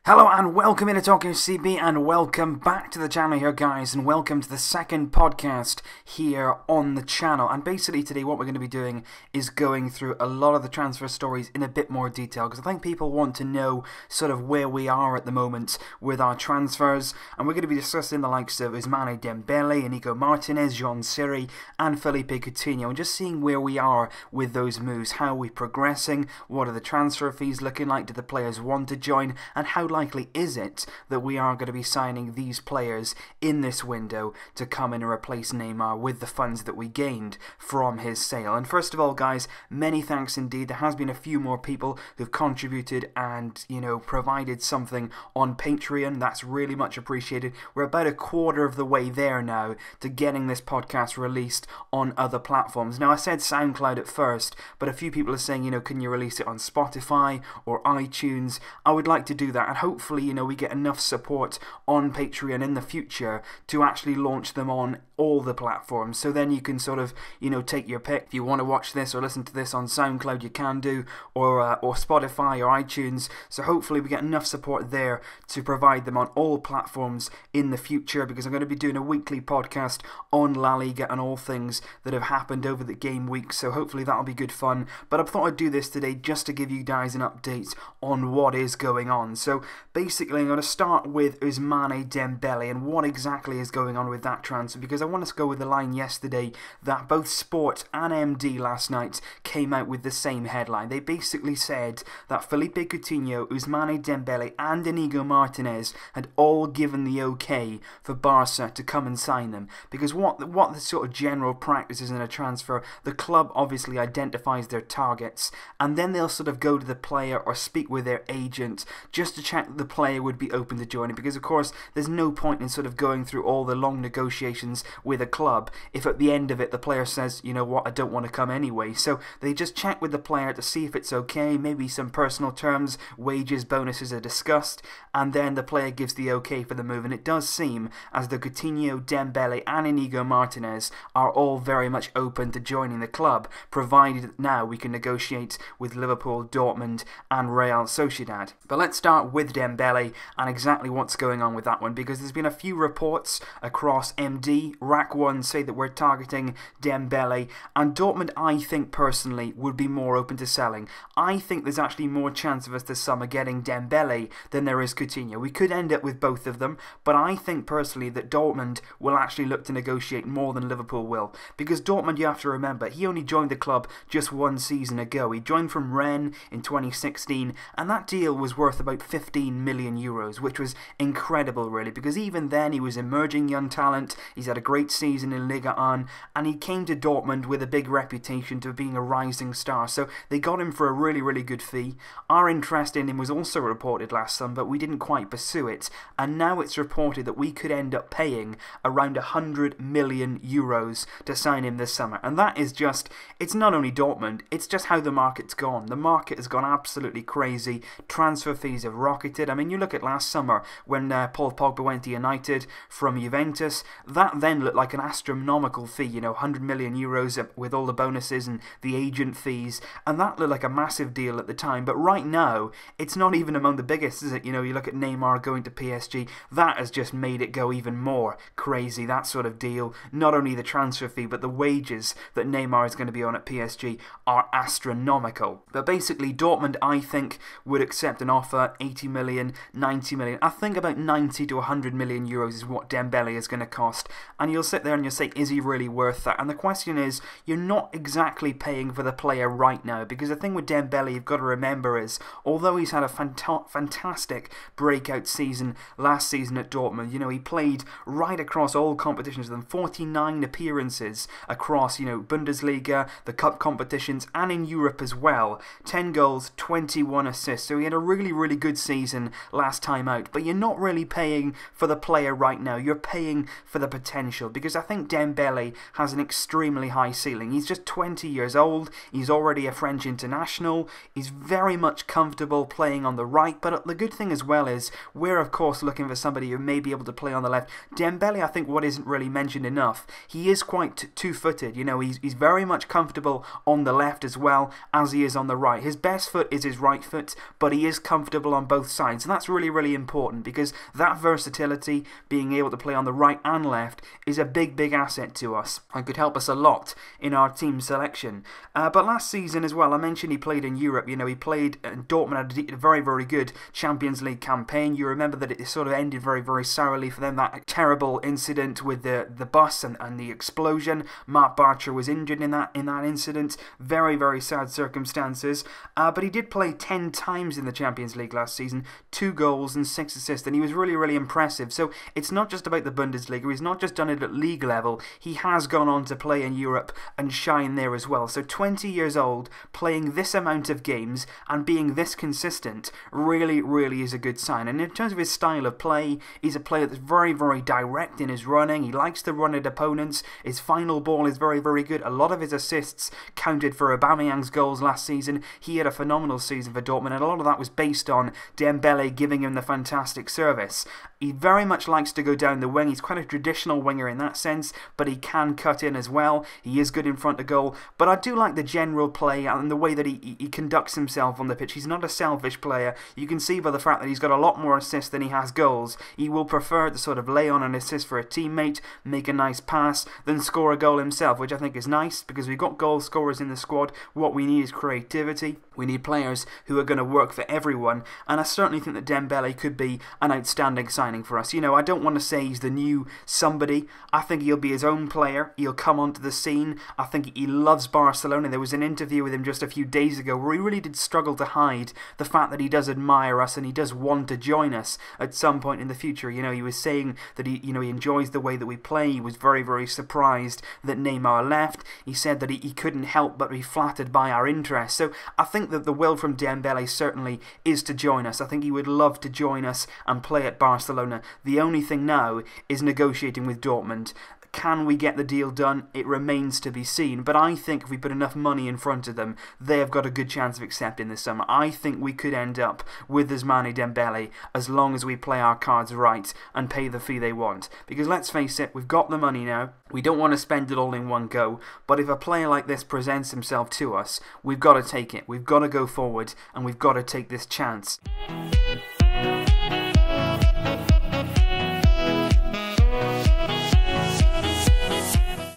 Hello and welcome into Talking CB and welcome back to the channel here guys, and welcome to the second podcast here on the channel. And basically today what we're going to be doing is going through a lot of the transfer stories in a bit more detail, because I think people want to know sort of where we are at the moment with our transfers, and we're going to be discussing the likes of Ousmane Dembélé, Iñigo Martínez, Seri and Philippe Coutinho, and just seeing where we are with those moves. How are we progressing? What are the transfer fees looking like? Do the players want to join? And how likely is it that we are going to be signing these players in this window to come in and replace Neymar with the funds that we gained from his sale? And first of all guys, many thanks indeed. There has been a few more people who've contributed and, you know, provided something on Patreon. That's really much appreciated. We're about a quarter of the way there now to getting this podcast released on other platforms. Now I said SoundCloud at first, but a few people are saying, you know, can you release it on Spotify or iTunes? I would like to do that, and hopefully, you know, we get enough support on Patreon in the future to actually launch them on all the platforms. So then you can sort of, you know, take your pick. If you want to watch this or listen to this on SoundCloud, you can do, or Spotify or iTunes. So hopefully we get enough support there to provide them on all platforms in the future, because I'm going to be doing a weekly podcast on La Liga and all things that have happened over the game week. So hopefully that'll be good fun. But I thought I'd do this today just to give you guys an update on what is going on. So basically I'm going to start with Ousmane Dembélé and what exactly is going on with that transfer, because I want to go with the line yesterday that both Sport and MD last night came out with the same headline. They basically said that Philippe Coutinho, Ousmane Dembélé and Iñigo Martínez had all given the okay for Barça to come and sign them, because what the sort of general practice is in a transfer, the club obviously identifies their targets and then they'll sort of go to the player or speak with their agent just to check that the player would be open to joining, because of course there's no point in sort of going through all the long negotiations with a club if at the end of it the player says, you know what, I don't want to come anyway. So they just check with the player to see if it's okay, maybe some personal terms, wages, bonuses are discussed, and then the player gives the okay for the move. And it does seem as though Coutinho, Dembele and Iñigo Martínez are all very much open to joining the club, provided that now we can negotiate with Liverpool, Dortmund and Real Sociedad. But let's start with Dembele and exactly what's going on with that one, because there's been a few reports across MD, Rack 1 say that we're targeting Dembele, and Dortmund I think personally would be more open to selling. I think there's actually more chance of us this summer getting Dembele than there is Coutinho. We could end up with both of them, but I think personally that Dortmund will actually look to negotiate more than Liverpool will, because Dortmund, you have to remember, he only joined the club just one season ago. He joined from Rennes in 2016 and that deal was worth about 15 million euros, which was incredible really, because even then he was emerging young talent. He's had a great season in Liga 1 and he came to Dortmund with a big reputation to being a rising star, so they got him for a really good fee. Our interest in him was also reported last summer, but we didn't quite pursue it, and now it's reported that we could end up paying around 100 million euros to sign him this summer. And that is just, it's not only Dortmund, it's just how the market's gone. The market has gone absolutely crazy. Transfer fees have rocketed. I mean, you look at last summer when Paul Pogba went to United from Juventus, that then looked like an astronomical fee, you know, 100 million euros with all the bonuses and the agent fees, and that looked like a massive deal at the time. But right now, it's not even among the biggest, is it? You know, you look at Neymar going to PSG, that has just made it go even more crazy, that sort of deal. Not only the transfer fee, but the wages that Neymar is going to be on at PSG are astronomical. But basically, Dortmund, I think, would accept an offer, 80 million, 90 million. I think about 90 to 100 million euros is what Dembele is going to cost. And you'll sit there and you'll say, is he really worth that? And the question is, you're not exactly paying for the player right now, because the thing with Dembele you've got to remember is, although he's had a fantastic breakout season last season at Dortmund, you know, he played right across all competitions with them, 49 appearances across, you know, Bundesliga, the cup competitions and in Europe as well, 10 goals, 21 assists, so he had a really good season last time out. But you're not really paying for the player right now, you're paying for the potential, because I think Dembele has an extremely high ceiling. He's just 20 years old, he's already a French international, he's very much comfortable playing on the right, but the good thing as well is we're of course looking for somebody who may be able to play on the left. Dembele, I think what isn't really mentioned enough, he is quite two-footed, you know, he's very much comfortable on the left as well as he is on the right. His best foot is his right foot, but he is comfortable on both sides. And that's really, really important, because that versatility, being able to play on the right and left, is a big, big asset to us and could help us a lot in our team selection. But last season as well, I mentioned he played in Europe. You know, he played in Dortmund, had a very, very good Champions League campaign. You remember that it sort of ended very, very sourly for them, that terrible incident with the bus and the explosion. Mark Bartra was injured in that incident. Very, very sad circumstances. But he did play 10 times in the Champions League last season, 2 goals and 6 assists, and he was really, really impressive. So it's not just about the Bundesliga. He's not just done it at league level. He has gone on to play in Europe and shine there as well. So 20 years old, playing this amount of games and being this consistent really, really is a good sign. And in terms of his style of play, he's a player that's very, very direct in his running. He likes to run at opponents. His final ball is very, very good. A lot of his assists counted for Aubameyang's goals last season. He had a phenomenal season for Dortmund, and a lot of that was based on Dembele giving him the fantastic service. He very much likes to go down the wing. He's quite a traditional winger in that sense, but he can cut in as well. He is good in front of goal. But I do like the general play and the way that he conducts himself on the pitch. He's not a selfish player. You can see by the fact that he's got a lot more assists than he has goals. He will prefer to sort of lay on an assist for a teammate, make a nice pass, than score a goal himself, which I think is nice, because we've got goal scorers in the squad. What we need is creativity. We need players who are going to work for everyone, and I certainly think that Dembele could be an outstanding signing for us. You know, I don't want to say he's the new somebody. I think he'll be his own player. He'll come onto the scene. I think he loves Barcelona. There was an interview with him just a few days ago where he really did struggle to hide the fact that he does admire us and he does want to join us at some point in the future. You know, he was saying that he enjoys the way that we play. He was very, very surprised that Neymar left. He said that he couldn't help but be flattered by our interest. So I think that the will from Dembele certainly is to join us. I think he would love to join us and play at Barcelona. The only thing now is negotiating with Dortmund. Can we get the deal done? It remains to be seen. But I think if we put enough money in front of them, they have got a good chance of accepting this summer. I think we could end up with Ousmane Dembele as long as we play our cards right and pay the fee they want. Because let's face it, we've got the money now. We don't want to spend it all in one go. But if a player like this presents himself to us, we've got to take it. We've got to go forward and we've got to take this chance.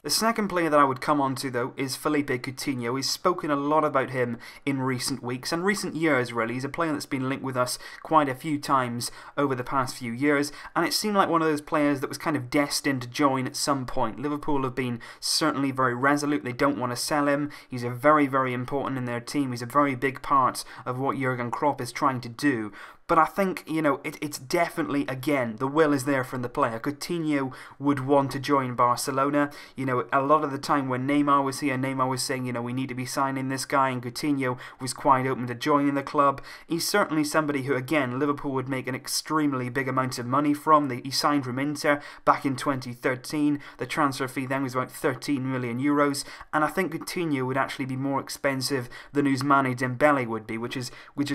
The second player that I would come on to, though, is Philippe Coutinho. We've spoken a lot about him in recent weeks and recent years, really. He's a player that's been linked with us quite a few times over the past few years, and it seemed like one of those players that was kind of destined to join at some point. Liverpool have been certainly very resolute. They don't want to sell him. He's a very, very important in their team. He's a very big part of what Jurgen Klopp is trying to do. But I think, you know, it's definitely, again, the will is there from the player. Coutinho would want to join Barcelona. You know, a lot of the time when Neymar was here, Neymar was saying, you know, we need to be signing this guy, and Coutinho was quite open to joining the club. He's certainly somebody who, again, Liverpool would make an extremely big amount of money from. He signed from Inter back in 2013. The transfer fee then was about 13 million euros, and I think Coutinho would actually be more expensive than Ousmane Dembele would be, which is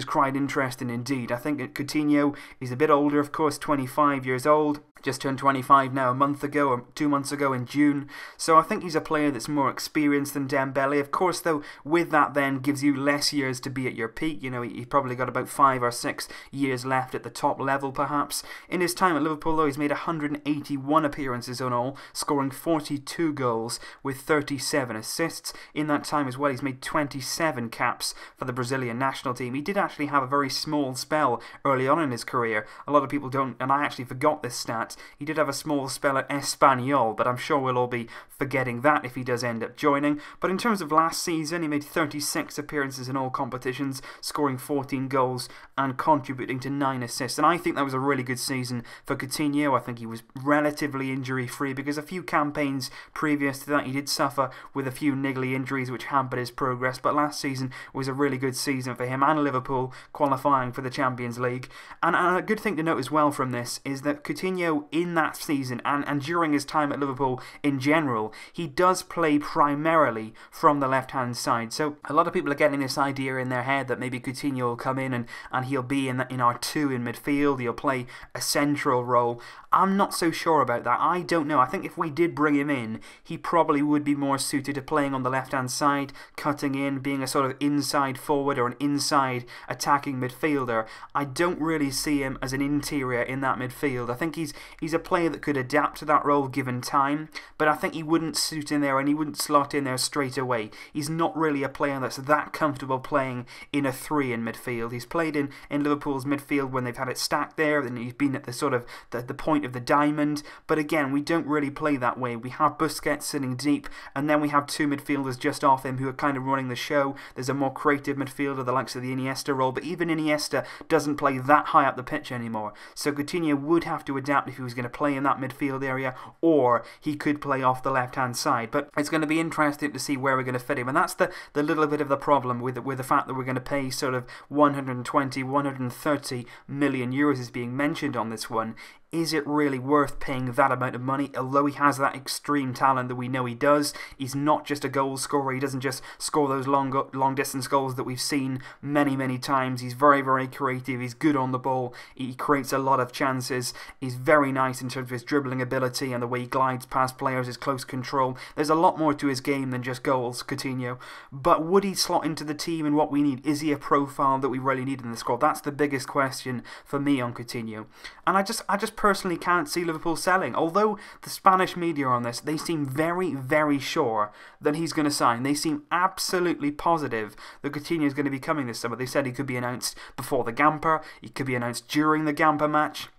quite interesting indeed. I think Coutinho is a bit older, of course, 25 years old. Just turned 25 now a month ago, or 2 months ago in June. So I think he's a player that's more experienced than Dembele. Of course, though, with that then gives you less years to be at your peak. You know, he probably got about 5 or 6 years left at the top level, perhaps. In his time at Liverpool, though, he's made 181 appearances in all, scoring 42 goals with 37 assists. In that time as well, he's made 27 caps for the Brazilian national team. He did actually have a very small spell early on in his career. A lot of people don't, and I actually forgot this stat. He did have a small spell at Espanyol, but I'm sure we'll all be forgetting that if he does end up joining. But in terms of last season, he made 36 appearances in all competitions, scoring 14 goals and contributing to 9 assists. And I think that was a really good season for Coutinho. I think he was relatively injury-free, because a few campaigns previous to that he did suffer with a few niggly injuries which hampered his progress. But last season was a really good season for him and Liverpool, qualifying for the Champions League. And a good thing to note as well from this is that Coutinho in that season and during his time at Liverpool in general he does play primarily from the left-hand side. So a lot of people are getting this idea in their head that maybe Coutinho will come in and he'll be in our two in midfield, he'll play a central role. I'm not so sure about that. I don't know. I think if we did bring him in, he probably would be more suited to playing on the left-hand side, cutting in, being a sort of inside forward or an inside attacking midfielder. I don't really see him as an interior in that midfield. I think he's a player that could adapt to that role given time, but I think he wouldn't suit in there and he wouldn't slot in there straight away. He's not really a player that's that comfortable playing in a three in midfield. He's played in Liverpool's midfield when they've had it stacked there, and he's been at the sort of the point of the diamond, but again, we don't really play that way. We have Busquets sitting deep, and then we have two midfielders just off him who are kind of running the show. There's a more creative midfielder, the likes of the Iniesta role, but even Iniesta doesn't play that high up the pitch anymore. So Coutinho would have to adapt if he was going to play in that midfield area, or he could play off the left-hand side. But it's going to be interesting to see where we're going to fit him, and that's the little bit of the problem with the fact that we're going to pay sort of 120, 130 million euros is being mentioned on this one. Is it really worth paying that amount of money? Although he has that extreme talent that we know he does, he's not just a goal scorer. He doesn't just score those long distance goals that we've seen many times. He's very, very creative. He's good on the ball. He creates a lot of chances. He's very nice in terms of his dribbling ability and the way he glides past players, his close control. There's a lot more to his game than just goals, Coutinho. But would he slot into the team and what we need? Is he a profile that we really need in the squad? That's the biggest question for me on Coutinho. And I just personally can't see Liverpool selling. Although the Spanish media on this, they seem very, very sure that he's going to sign. They seem absolutely positive that Coutinho is going to be coming this summer. They said he could be announced before the Gamper, he could be announced during the Gamper match.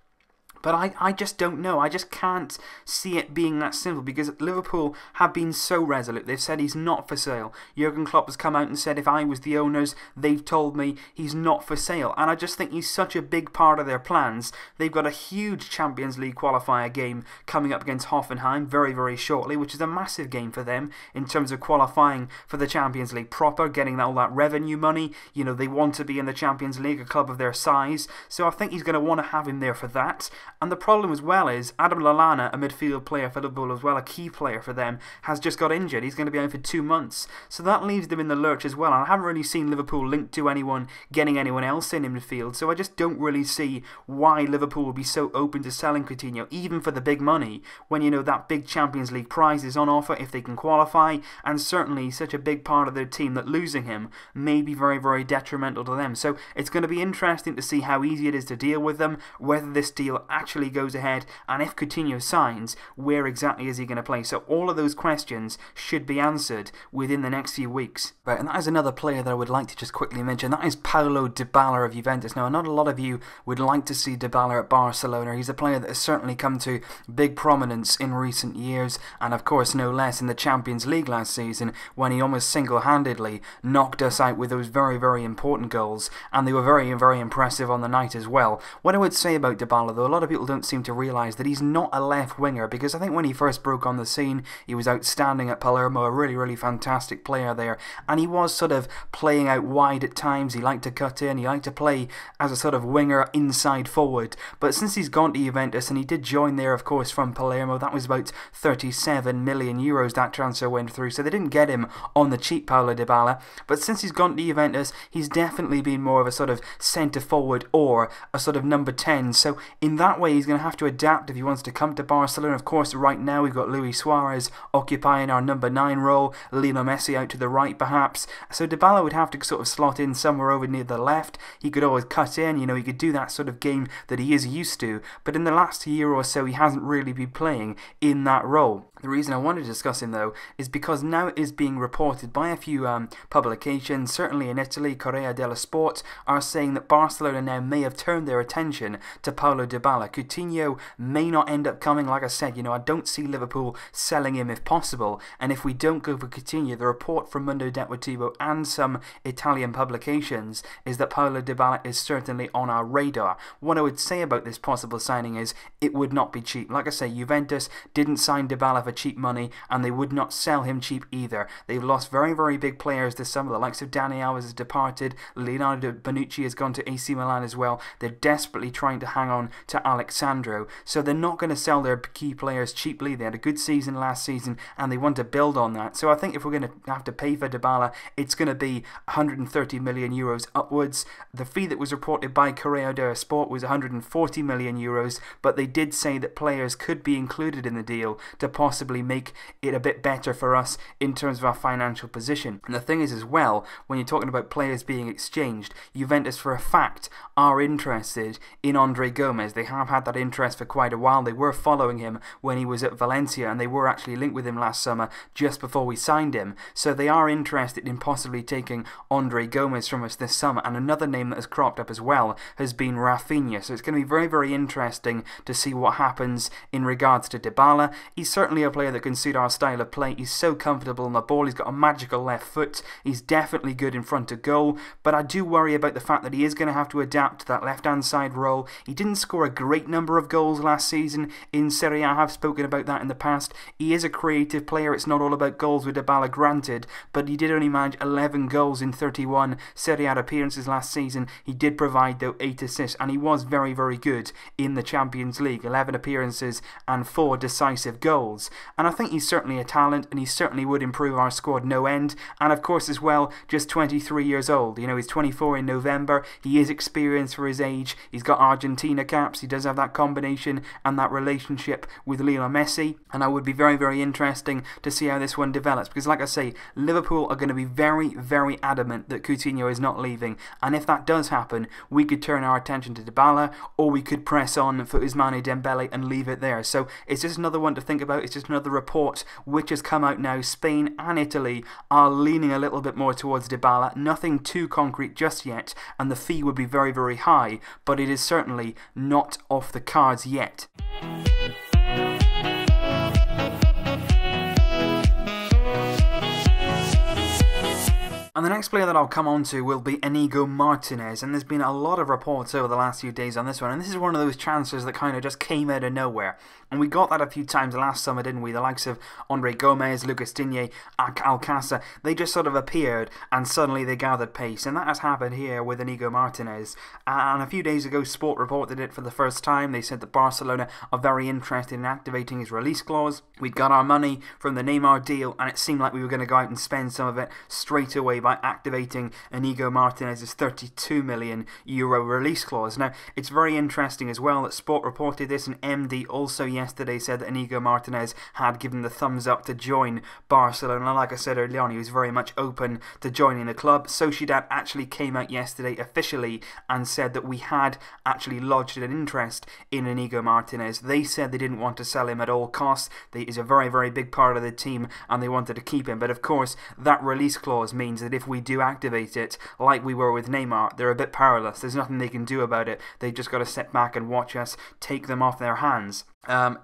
But I just don't know. I just can't see it being that simple because Liverpool have been so resolute. They've said he's not for sale. Jurgen Klopp has come out and said if I was the owners, they've told me he's not for sale. And I just think he's such a big part of their plans. They've got a huge Champions League qualifier game coming up against Hoffenheim very, very shortly, which is a massive game for them in terms of qualifying for the Champions League proper, getting all that revenue money. You know, they want to be in the Champions League, a club of their size. So I think he's going to want to have him there for that. And the problem as well is Adam Lallana, a midfield player for Liverpool as well, a key player for them, has just got injured. He's going to be out for 2 months. So that leaves them in the lurch as well. And I haven't really seen Liverpool linked to anyone getting anyone else in midfield. So I just don't really see why Liverpool would be so open to selling Coutinho, even for the big money, when you know that big Champions League prize is on offer if they can qualify. And certainly such a big part of their team that losing him may be very, very detrimental to them. So it's going to be interesting to see how easy it is to deal with them, whether this deal actually goes ahead, and if Coutinho signs, where exactly is he going to play? So all of those questions should be answered within the next few weeks. Right, and that is another player that I would like to just quickly mention. That is Paulo Dybala of Juventus. Now, not a lot of you would like to see Dybala at Barcelona. He's a player that has certainly come to big prominence in recent years, and of course no less in the Champions League last season when he almost single-handedly knocked us out with those very, very important goals, and they were very, very impressive on the night as well. What I would say about Dybala, though, a lot of people don't seem to realise that he's not a left winger, because I think when he first broke on the scene, he was outstanding at Palermo, a really, really fantastic player there, and he was sort of playing out wide at times. He liked to cut in, he liked to play as a sort of winger inside forward, but since he's gone to Juventus, and he did join there of course from Palermo, that was about 37 million euros that transfer went through, so they didn't get him on the cheap, Paulo Dybala, but since he's gone to Juventus, he's definitely been more of a sort of centre forward or a sort of number 10, so in that way he's going to have to adapt if he wants to come to Barcelona. Of course, right now we've got Luis Suarez occupying our number 9 role, Lionel Messi out to the right perhaps, so Dybala would have to sort of slot in somewhere over near the left. He could always cut in, you know, he could do that sort of game that he is used to, but in the last year or so he hasn't really been playing in that role. The reason I wanted to discuss him though is because now it is being reported by a few publications, certainly in Italy, Corriere dello Sport, are saying that Barcelona now may have turned their attention to Paulo Dybala. Coutinho may not end up coming. Like I said, you know, I don't see Liverpool selling him if possible, and if we don't go for Coutinho, the report from Mundo Deportivo and some Italian publications is that Paulo Dybala is certainly on our radar. What I would say about this possible signing is it would not be cheap. Like I say, Juventus didn't sign Dybala for cheap money, and they would not sell him cheap either. They've lost very, very big players this summer. The likes of Dani Alves has departed. Leonardo Bonucci has gone to AC Milan as well. They're desperately trying to hang on to Alexandro, so they're not going to sell their key players cheaply. They had a good season last season, and they want to build on that. So I think if we're going to have to pay for Dybala, it's going to be 130 million euros upwards. The fee that was reported by Correo dello Sport was 140 million euros, but they did say that players could be included in the deal to possibly make it a bit better for us in terms of our financial position. And the thing is as well, when you're talking about players being exchanged, Juventus for a fact are interested in Andre Gomes. They have had that interest for quite a while. They were following him when he was at Valencia, and they were actually linked with him last summer just before we signed him. So they are interested in possibly taking Andre Gomes from us this summer. And another name that has cropped up as well has been Rafinha. So it's going to be very, very interesting to see what happens in regards to Dybala. He's certainly a player that can suit our style of play. He's so comfortable on the ball. He's got a magical left foot. He's definitely good in front of goal. But I do worry about the fact that he is going to have to adapt to that left-hand side role. He didn't score a great number of goals last season in Serie A. I have spoken about that in the past. He is a creative player. It's not all about goals with Dybala, granted, but he did only manage 11 goals in 31 Serie A appearances last season. He did provide, though, 8 assists, and he was very, very good in the Champions League. 11 appearances and 4 decisive goals. And I think he's certainly a talent, and he certainly would improve our squad no end. And of course, as well, just 23 years old. You know, he's 24 in November. He is experienced for his age. He's got Argentina caps. He does have that combination and that relationship with Lionel Messi. And I would be very, very interesting to see how this one develops. Because like I say, Liverpool are going to be very, very adamant that Coutinho is not leaving. And if that does happen, we could turn our attention to Dybala, or we could press on for Ousmane Dembele and leave it there. So it's just another one to think about. It's just another report which has come out now. Spain and Italy are leaning a little bit more towards Dybala. Nothing too concrete just yet, and the fee would be very, very high, but it is certainly not off the cards yet. And the next player that I'll come on to will be Iñigo Martínez, and there's been a lot of reports over the last few days on this one, and this is one of those transfers that kind of just came out of nowhere. And we got that a few times last summer, didn't we? The likes of Andre Gomes, Lucas Digne, Alcácer, they just sort of appeared and suddenly they gathered pace. And that has happened here with Iñigo Martínez. And a few days ago, Sport reported it for the first time. They said that Barcelona are very interested in activating his release clause. We got our money from the Neymar deal, and it seemed like we were going to go out and spend some of it straight away by activating Iñigo Martínez's €32 million release clause. Now, it's very interesting as well that Sport reported this, and MD also yesterday said that Iñigo Martínez had given the thumbs up to join Barcelona. Like I said earlier on, he was very much open to joining the club. Sociedad actually came out yesterday officially and said that we had actually lodged an interest in Iñigo Martínez. They said they didn't want to sell him at all costs. He's a very, very big part of the team and they wanted to keep him. But of course, that release clause means that if we do activate it, like we were with Neymar, they're a bit powerless. There's nothing they can do about it. They've just got to sit back and watch us take them off their hands.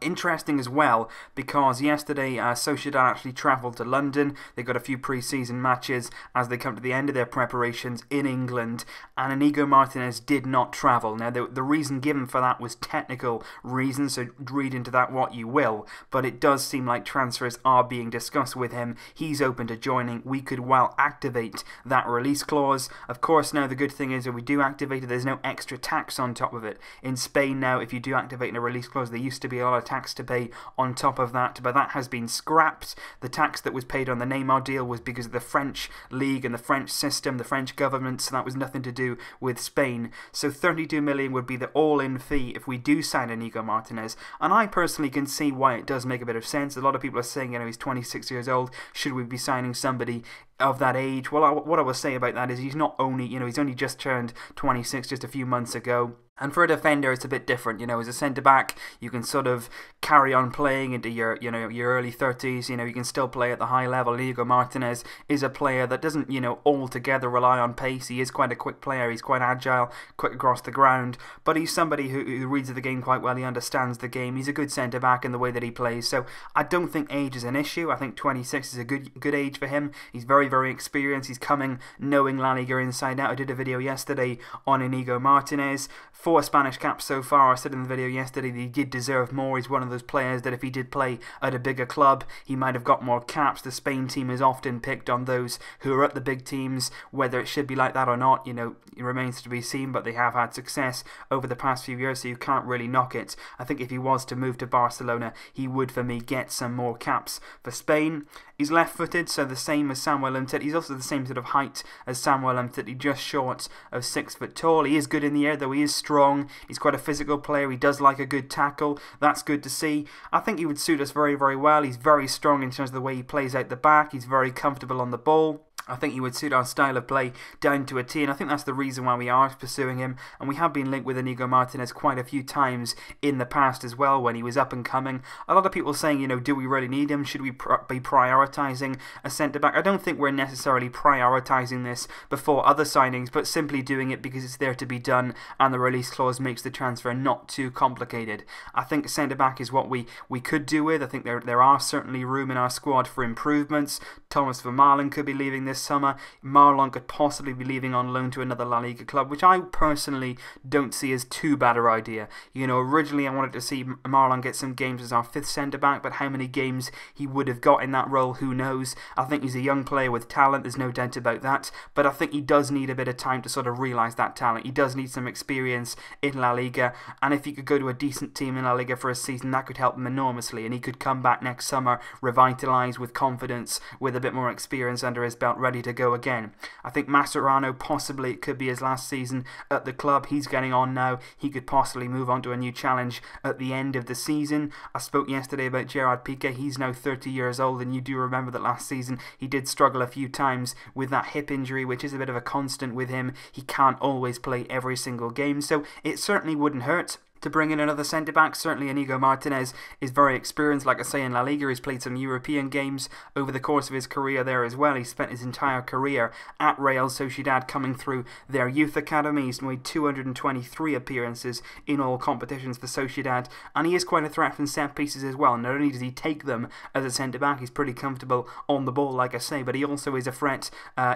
Interesting as well, because yesterday Sociedad actually travelled to London. They got a few pre-season matches as they come to the end of their preparations in England, and Iñigo Martínez did not travel. Now the reason given for that was technical reasons, so read into that what you will, but it does seem like transfers are being discussed with him. He's open to joining. We could well activate that release clause. Of course, now the good thing is if we do activate it, there's no extra tax on top of it. In Spain now, if you do activate a release clause, there used to be a lot of tax to pay on top of that, but that has been scrapped. The tax that was paid on the Neymar deal was because of the French league and the French system, the French government, so that was nothing to do with Spain. So 32 million would be the all-in fee if we do sign Iñigo Martínez, and I personally can see why it does make a bit of sense. A lot of people are saying, you know, he's 26 years old, should we be signing somebody of that age? Well, what I will say about that is he's not only, you know, he's only just turned 26 just a few months ago. And for a defender, it's a bit different. You know, as a centre-back, you can sort of carry on playing into your, you know, your early 30s. You know, you can still play at the high level. Iñigo Martínez is a player that doesn't, you know, altogether rely on pace. He is quite a quick player. He's quite agile, quick across the ground. But he's somebody who reads the game quite well. He understands the game. He's a good centre-back in the way that he plays. So I don't think age is an issue. I think 26 is a good age for him. He's very, very experienced. He's coming knowing La Liga inside out. I did a video yesterday on Iñigo Martínez. 4 Spanish caps so far. I said in the video yesterday that he did deserve more. He's one of those players that if he did play at a bigger club, he might have got more caps. The Spain team is often picked on those who are at the big teams. Whether it should be like that or not, you know, it remains to be seen, but they have had success over the past few years, so you can't really knock it. I think if he was to move to Barcelona, he would, for me, get some more caps. For Spain, he's left-footed, so the same as Samuel Umtiti. He's also the same sort of height as Samuel Umtiti, just short of 6 foot tall. He is good in the air, though. He is strong. He's quite a physical player. He does like a good tackle. That's good to see. I think he would suit us very, very well. He's very strong in terms of the way he plays out the back. He's very comfortable on the ball. I think he would suit our style of play down to a T, and I think that's the reason why we are pursuing him. And we have been linked with Iñigo Martínez quite a few times in the past as well, when he was up and coming. A lot of people saying, you know, do we really need him? Should we be prioritising a centre-back? I don't think we're necessarily prioritising this before other signings, but simply doing it because it's there to be done, and the release clause makes the transfer not too complicated. I think centre-back is what we could do with. I think there are certainly room in our squad for improvements. Thomas Vermaelen could be leaving this summer. Marlon could possibly be leaving on loan to another La Liga club, which I personally don't see as too bad an idea. You know, originally I wanted to see Marlon get some games as our 5th centre-back, but how many games he would have got in that role, who knows. I think he's a young player with talent, there's no doubt about that, but I think he does need a bit of time to sort of realise that talent. He does need some experience in La Liga, and if he could go to a decent team in La Liga for a season, that could help him enormously, and he could come back next summer revitalised, with confidence, with a bit more experience under his belt, ready to go again. I think Mascherano, possibly it could be his last season at the club. He's getting on now. He could possibly move on to a new challenge at the end of the season. I spoke yesterday about Gerard Piqué. He's now 30 years old, and you do remember that last season he did struggle a few times with that hip injury, which is a bit of a constant with him. He can't always play every single game, so it certainly wouldn't hurt to bring in another centre-back. Certainly Iñigo Martínez is very experienced. Like I say, in La Liga, he's played some European games over the course of his career there as well. He spent his entire career at Real Sociedad, coming through their youth academy. He's made 223 appearances in all competitions for Sociedad, and he is quite a threat from set pieces as well. Not only does he take them as a centre-back, he's pretty comfortable on the ball, like I say, but he also is a threat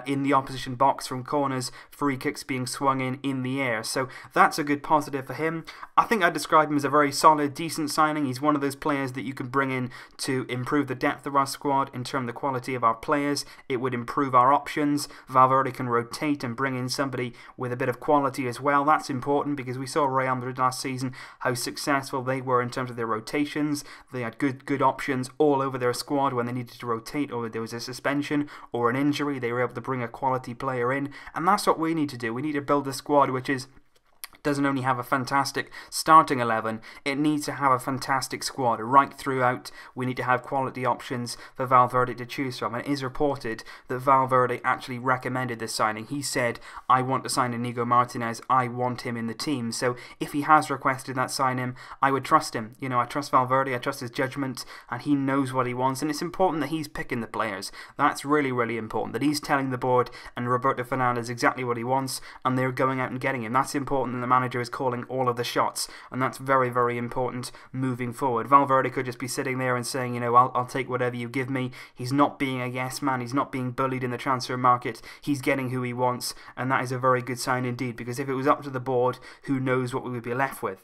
in the opposition box from corners, free kicks being swung in the air. So that's a good positive for him. I think I'd describe him as a very solid, decent signing. He's one of those players that you can bring in to improve the depth of our squad in terms of the quality of our players. It would improve our options. Valverde can rotate and bring in somebody with a bit of quality as well. That's important because we saw Real Madrid last season how successful they were in terms of their rotations. They had good options all over their squad when they needed to rotate, or there was a suspension or an injury. They were able to bring a quality player in, and that's what we need to do. We need to build a squad which doesn't only have a fantastic starting 11, it needs to have a fantastic squad right throughout. We need to have quality options for Valverde to choose from, and it is reported that Valverde actually recommended this signing. He said, I want to sign Iñigo Martínez, I want him in the team. So if he has requested that sign I would trust him. You know, I trust Valverde, I trust his judgment, and he knows what he wants, and it's important that he's picking the players. That's really, really important, that he's telling the board and Roberto Fernandez exactly what he wants, and they're going out and getting him. That's important, and the manager is calling all of the shots, and that's very, very important moving forward. Valverde could just be sitting there and saying, you know, I'll take whatever you give me. He's not being a yes man. He's not being bullied in the transfer market. He's getting who he wants, and that is a very good sign indeed, because if it was up to the board, who knows what we would be left with.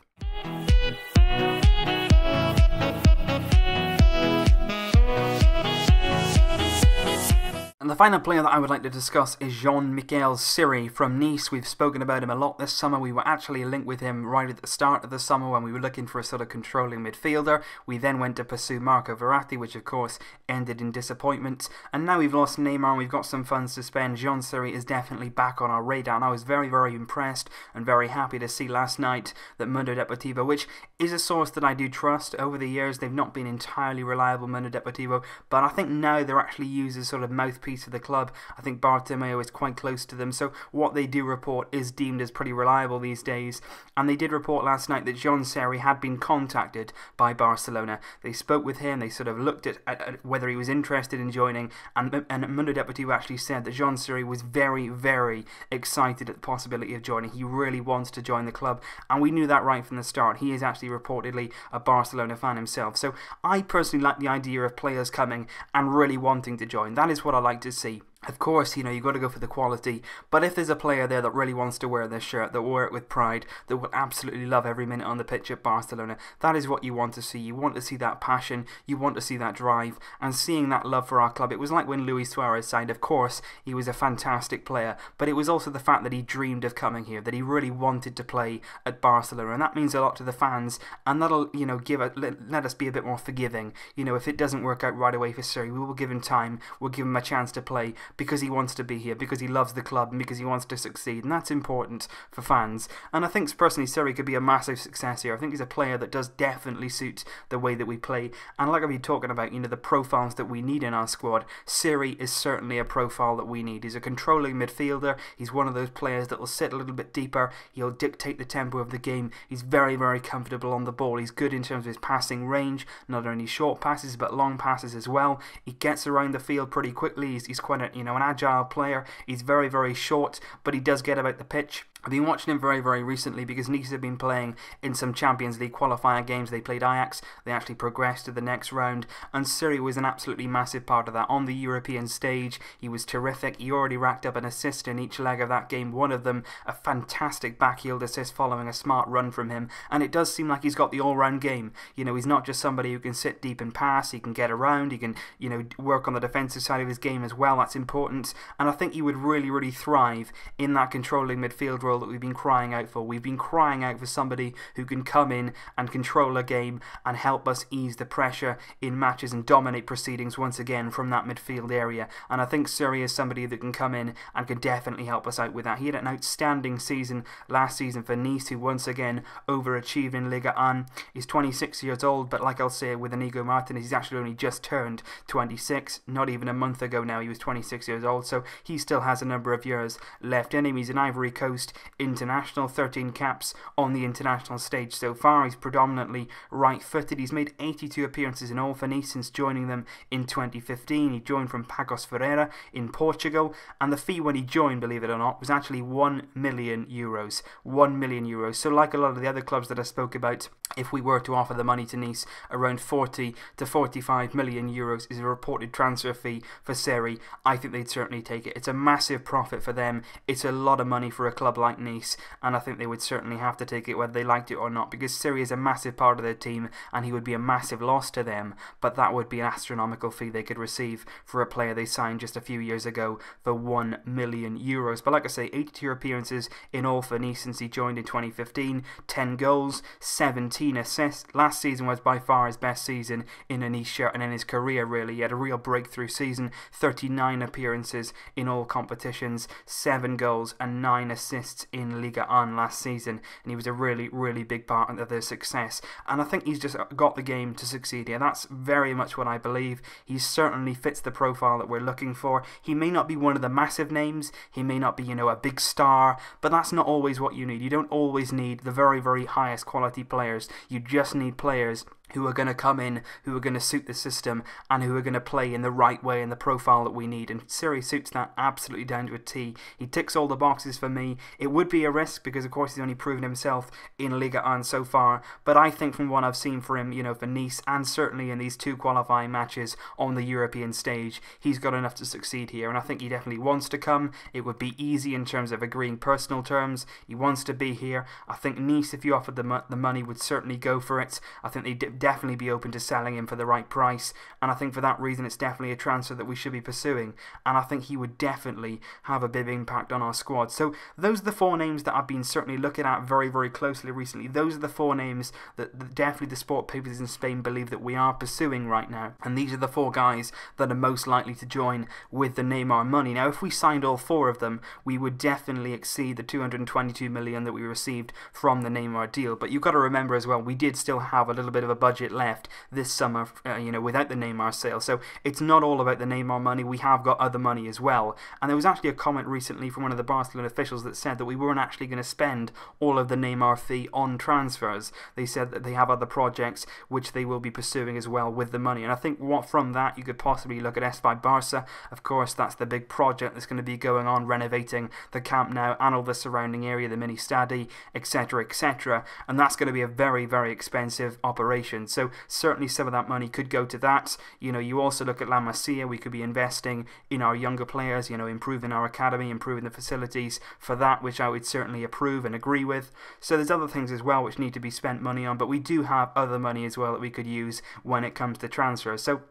And the final player that I would like to discuss is Jean-Michel Seri from Nice. We've spoken about him a lot this summer. We were actually linked with him right at the start of the summer when we were looking for a sort of controlling midfielder. We then went to pursue Marco Verratti, which of course ended in disappointment. And now we've lost Neymar and we've got some funds to spend. Jean Seri is definitely back on our radar, and I was very, very impressed and very happy to see last night that Mundo Deportivo, which is a source that I do trust. Over the years, they've not been entirely reliable, Mundo Deportivo, but I think now they're actually used as sort of mouthpiece of the club. I think Bartomeu is quite close to them, so what they do report is deemed as pretty reliable these days. And they did report last night that Jean Seri had been contacted by Barcelona. They spoke with him, they sort of looked at whether he was interested in joining, and Mundo Deportivo actually said that Jean Seri was very, very excited at the possibility of joining. He really wants to join the club, and we knew that right from the start. He is actually reportedly a Barcelona fan himself, so I personally like the idea of players coming and really wanting to join. That is what I like to see. Of course, you know, you've got to go for the quality, but if there's a player there that really wants to wear this shirt, that will wear it with pride, that will absolutely love every minute on the pitch at Barcelona, that is what you want to see. You want to see that passion, you want to see that drive, and seeing that love for our club. It was like when Luis Suarez signed. Of course, he was a fantastic player, but it was also the fact that he dreamed of coming here, that he really wanted to play at Barcelona, and that means a lot to the fans, and that'll, you know, let us be a bit more forgiving. You know, if it doesn't work out right away for Seri, we will give him time, we'll give him a chance to play, because he wants to be here, because he loves the club, and because he wants to succeed, and that's important for fans. And I think personally Seri could be a massive success here. I think he's a player that does definitely suit the way that we play, and like I've been talking about, you know, the profiles that we need in our squad, Seri is certainly a profile that we need. He's a controlling midfielder, he's one of those players that will sit a little bit deeper, he'll dictate the tempo of the game, he's very, very comfortable on the ball, he's good in terms of his passing range, not only short passes but long passes as well, he gets around the field pretty quickly, he's quite a, you know, an agile player. He's very, very short, but he does get about the pitch. I've been watching him very, very recently because Nice have been playing in some Champions League qualifier games. They played Ajax, they actually progressed to the next round, and Seri was an absolutely massive part of that. On the European stage, he was terrific. He already racked up an assist in each leg of that game, one of them a fantastic back-heeled assist following a smart run from him, and it does seem like he's got the all-round game. You know, he's not just somebody who can sit deep and pass, he can get around, he can, you know, work on the defensive side of his game as well. That's important, and I think he would really, really thrive in that controlling midfield role that we've been crying out for. We've been crying out for somebody who can come in and control a game and help us ease the pressure in matches and dominate proceedings once again from that midfield area, and I think Seri is somebody that can come in and can definitely help us out with that. He had an outstanding season last season for Nice, who once again overachieved in Liga 1. He's 26 years old, but like I'll say with Iñigo Martínez, he's actually only just turned 26, not even a month ago now he was 26 years old, so he still has a number of years left in him. He's an Ivory Coast international, 13 caps on the international stage so far. He's predominantly right-footed. He's made 82 appearances in all for Nice since joining them in 2015. He joined from Paços Ferreira in Portugal, and the fee when he joined, believe it or not, was actually €1 million. €1 million. So like a lot of the other clubs that I spoke about, if we were to offer the money to Nice, around 40 to 45 million euros is a reported transfer fee for Seri. I think they'd certainly take it. It's a massive profit for them. It's a lot of money for a club like Nice, and I think they would certainly have to take it whether they liked it or not, because Seri is a massive part of their team and he would be a massive loss to them, but that would be an astronomical fee they could receive for a player they signed just a few years ago for €1 million. But like I say, 82 appearances in all for Nice since he joined in 2015, 10 goals, 17 assists. Last season was by far his best season in a Nice shirt and in his career really. He had a real breakthrough season, 39 appearances in all competitions, 7 goals and 9 assists in Liga 1 last season, and he was a really, really big part of their success, and I think he's just got the game to succeed here. That's very much what I believe. He certainly fits the profile that we're looking for. He may not be one of the massive names, he may not be, you know, a big star, but that's not always what you need. You don't always need the very, very highest quality players. You just need players who are going to come in, who are going to suit the system, and who are going to play in the right way and the profile that we need. And Seri suits that absolutely down to a T. He ticks all the boxes for me. It would be a risk because, of course, he's only proven himself in Liga 1 so far. But I think from what I've seen for him, you know, for Nice, and certainly in these 2 qualifying matches on the European stage, he's got enough to succeed here. And I think he definitely wants to come. It would be easy in terms of agreeing personal terms. He wants to be here. I think Nice, if you offered the money, would certainly go for it. I think they definitely be open to selling him for the right price, and I think for that reason it's definitely a transfer that we should be pursuing, and I think he would definitely have a big impact on our squad. So those are the 4 names that I've been certainly looking at very, very closely recently. Those are the 4 names that definitely the sport papers in Spain believe that we are pursuing right now, and these are the 4 guys that are most likely to join with the Neymar money. Now if we signed all 4 of them, we would definitely exceed the 222 million that we received from the Neymar deal, but you've got to remember as well, we did still have a little bit of a budget left this summer, you know, without the Neymar sale. So it's not all about the Neymar money. We have got other money as well. And there was actually a comment recently from one of the Barcelona officials that said that we weren't actually going to spend all of the Neymar fee on transfers. They said that they have other projects which they will be pursuing as well with the money. And I think from that you could possibly look at S5 Barça. Of course, that's the big project that's going to be going on, renovating the Camp Nou and all the surrounding area, the mini stadi, etc., etc. And that's going to be a very, very expensive operation. position. So certainly some of that money could go to that. You know, you also look at Lamar, we could be investing in our younger players, you know, improving our academy, improving the facilities for that, which I would certainly approve and agree with. So there's other things as well which need to be spent money on, but we do have other money as well that we could use when it comes to transfers. So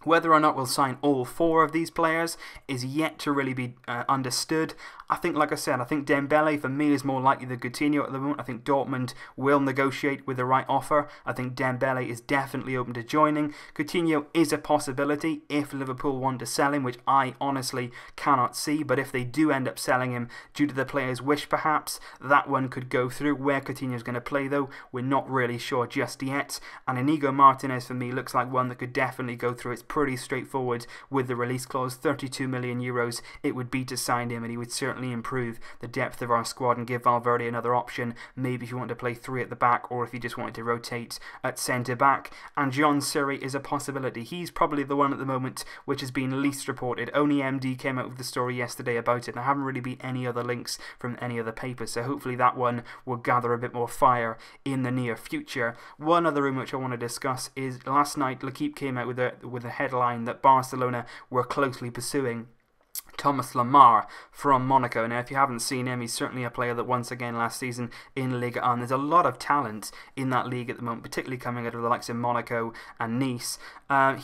whether or not we'll sign all 4 of these players is yet to really be understood. I think, like I said, I think Dembele for me is more likely than Coutinho at the moment. I think Dortmund will negotiate with the right offer. I think Dembele is definitely open to joining. Coutinho is a possibility if Liverpool want to sell him, which I honestly cannot see. But if they do end up selling him due to the player's wish perhaps, that one could go through. Where Coutinho's going to play though, we're not really sure just yet. And Iñigo Martínez for me looks like one that could definitely go through. It's pretty straightforward with the release clause, 32 million euros it would be to sign him, and he would certainly improve the depth of our squad and give Valverde another option, maybe if you want to play 3 at the back or if you just wanted to rotate at centre back. And John Seri is a possibility. He's probably the one at the moment which has been least reported. Only MD came out with the story yesterday about it, and there haven't really been any other links from any other papers, so hopefully that one will gather a bit more fire in the near future. One other rumour which I want to discuss is last night L'Équipe came out with a headline that Barcelona were closely pursuing Thomas Lamar from Monaco. Now, if you haven't seen him, he's certainly a player that once again last season in Ligue 1, there's a lot of talent in that league at the moment, particularly coming out of the likes of Monaco and Nice.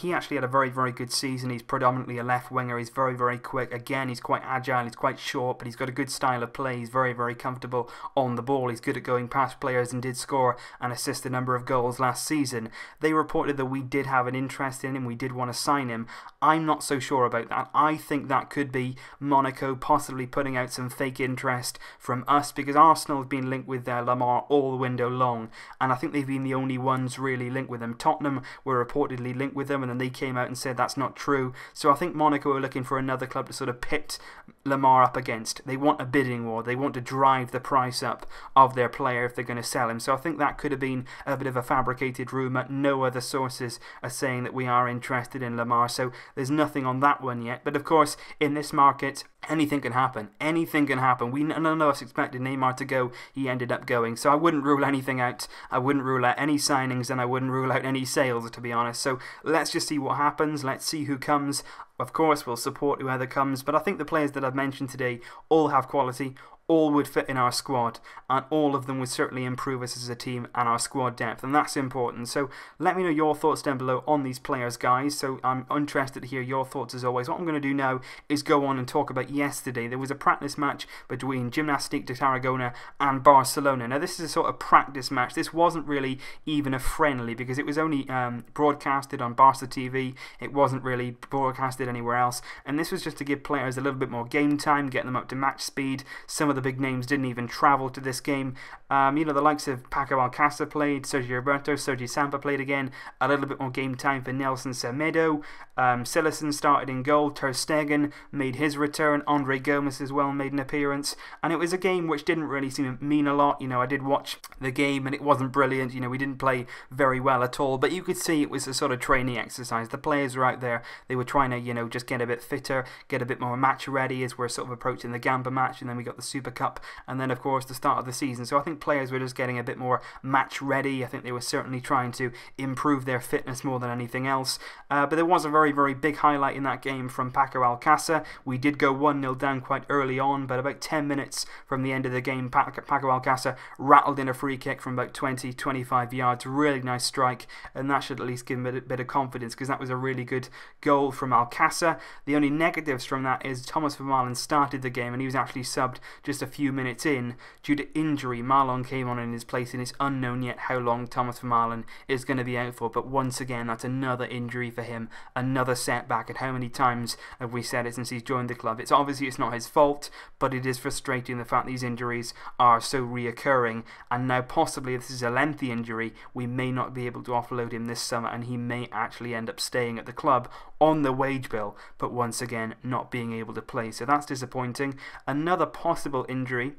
He actually had a very, very good season. He's predominantly a left winger. He's very, very quick. Again, he's quite agile. He's quite short, but he's got a good style of play. He's very, very comfortable on the ball. He's good at going past players and did score and assist a number of goals last season. They reported that we did have an interest in him. We did want to sign him. I'm not so sure about that. I think that could be Monaco possibly putting out some fake interest from us, because Arsenal have been linked with Lamar all the window long, and I think they've been the only ones really linked with him. Tottenham were reportedly linked with them, and then they came out and said that's not true. So I think Monaco are looking for another club to sort of pit Lamar up against. They want a bidding war. They want to drive the price up of their player if they're going to sell him. So I think that could have been a bit of a fabricated rumour. No other sources are saying that we are interested in Lamar, so there's nothing on that one yet. But of course, in this market, anything can happen. Anything can happen. None of us expected Neymar to go. He ended up going. So I wouldn't rule anything out. I wouldn't rule out any signings, and I wouldn't rule out any sales, to be honest. So let's just see what happens. Let's see who comes. Of course, we'll support whoever comes. But I think the players that I've mentioned today all have quality. All would fit in our squad, and all of them would certainly improve us as a team and our squad depth, and that's important. So let me know your thoughts down below on these players, guys. So I'm interested to hear your thoughts as always. What I'm going to do now is go on and talk about yesterday. There was a practice match between Gimnàstic de Tarragona and Barcelona. Now this is a sort of practice match. This wasn't really even a friendly, because it was only broadcasted on Barça TV. It wasn't really broadcasted anywhere else, and this was just to give players a little bit more game time, get them up to match speed. Some of the big names didn't even travel to this game. You know, the likes of Paco Alcácer played, Sergio Roberto, Sergi Sampa played again. A little bit more game time for Nelson Semedo. Sillerson started in goal. Ter Stegen made his return. Andre Gomes as well made an appearance. And it was a game which didn't really seem to mean a lot. You know, I did watch the game and it wasn't brilliant. You know, we didn't play very well at all. But you could see it was a sort of training exercise. The players were out there. They were trying to, you know, just get a bit fitter, get a bit more match ready as we're sort of approaching the Gamba match. And then we got the Super Cup, and then of course the start of the season. So I think players were just getting a bit more match ready. I think they were certainly trying to improve their fitness more than anything else. But there was a very, very big highlight in that game from Paco Alcácer. We did go 1-0 down quite early on, but about 10 minutes from the end of the game, Paco Alcácer rattled in a free kick from about 20-25 yards. Really nice strike, and that should at least give him a bit of confidence, because that was a really good goal from Alcácer. The only negatives from that is Thomas Vermaelen started the game, and he was actually subbed just a few minutes in due to injury. Marlon came on in his place, and it's unknown yet how long Thomas Vermaelen is going to be out for. But once again, that's another injury for him, another setback. And how many times have we said it since he's joined the club? It's obviously it's not his fault, but it is frustrating the fact these injuries are so reoccurring. And now possibly if this is a lengthy injury, we may not be able to offload him this summer, and he may actually end up staying at the club on the wage bill, but once again not being able to play. So that's disappointing. Another possible injury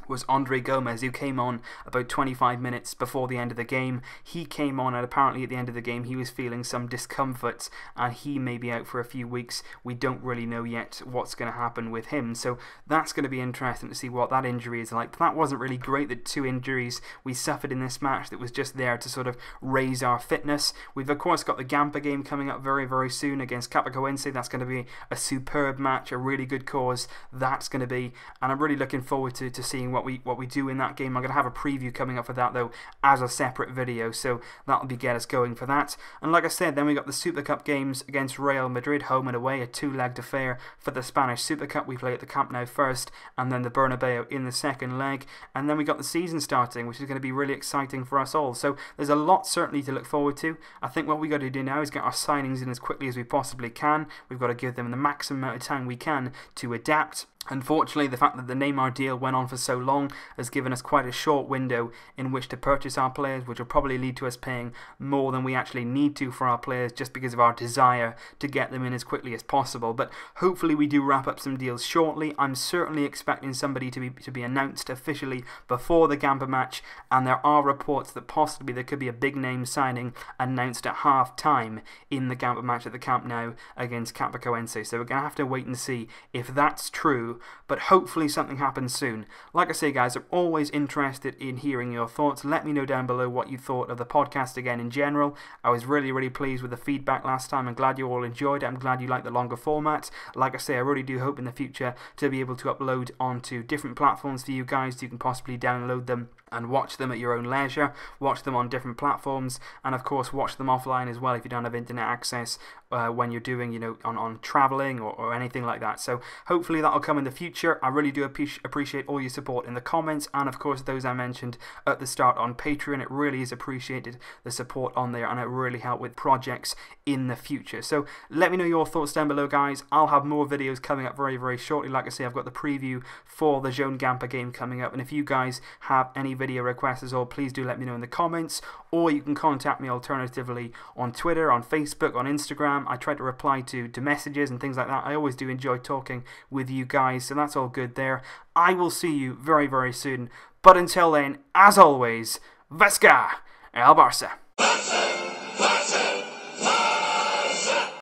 was Andre Gomes, who came on about 25 minutes before the end of the game. He came on, and apparently at the end of the game he was feeling some discomfort, and he may be out for a few weeks. We don't really know yet what's going to happen with him, so that's going to be interesting to see what that injury is like. But that wasn't really great, the 2 injuries we suffered in this match that was just there to sort of raise our fitness. We've of course got the Gampa game coming up very, very soon against Chapecoense. That's going to be a superb match, a really good cause that's going to be, and I'm really looking forward to seeing what we do in that game. I'm going to have a preview coming up for that though as a separate video, so that'll get us going for that. And like I said, then we got the Super Cup games against Real Madrid, home and away, a 2-legged affair for the Spanish Super Cup. We play at the Camp Nou first, and then the Bernabeu in the second leg, and then we got the season starting, which is going to be really exciting for us all. So there's a lot certainly to look forward to. I think what we got to do now is get our signings in as quickly as we possibly can. We've got to give them the maximum amount of time we can to adapt. Unfortunately, the fact that the Neymar deal went on for so long has given us quite a short window in which to purchase our players, which will probably lead to us paying more than we actually need to for our players, just because of our desire to get them in as quickly as possible. But hopefully we do wrap up some deals shortly. I'm certainly expecting somebody to be announced officially before the Gampa match, and there are reports that possibly there could be a big name signing announced at half time in the Gampa match at the Camp Nou against Chapecoense. So we're going to have to wait and see if that's true, but hopefully something happens soon. Like I say, guys, I'm always interested in hearing your thoughts. Let me know down below what you thought of the podcast again in general. I was really, really pleased with the feedback last time. I'm glad you all enjoyed it. I'm glad you like the longer format. Like I say, I really do hope in the future to be able to upload onto different platforms for you guys, so you can possibly download them and watch them at your own leisure, watch them on different platforms, and of course watch them offline as well if you don't have internet access when you're doing, you know, on traveling or anything like that. So hopefully that'll come in the future. I really do appreciate all your support in the comments, and of course those I mentioned at the start on Patreon. It really is appreciated, the support on there, and it really helped with projects in the future. So let me know your thoughts down below, guys. I'll have more videos coming up very, very shortly. Like I say, I've got the preview for the Joan Gampa game coming up, and if you guys have any video requests as well, please do let me know in the comments, or you can contact me alternatively on Twitter, on Facebook, on Instagram. I try to reply to messages and things like that. I always do enjoy talking with you guys, so that's all good there. I will see you very, very soon, but until then, as always, Vesca el Barça.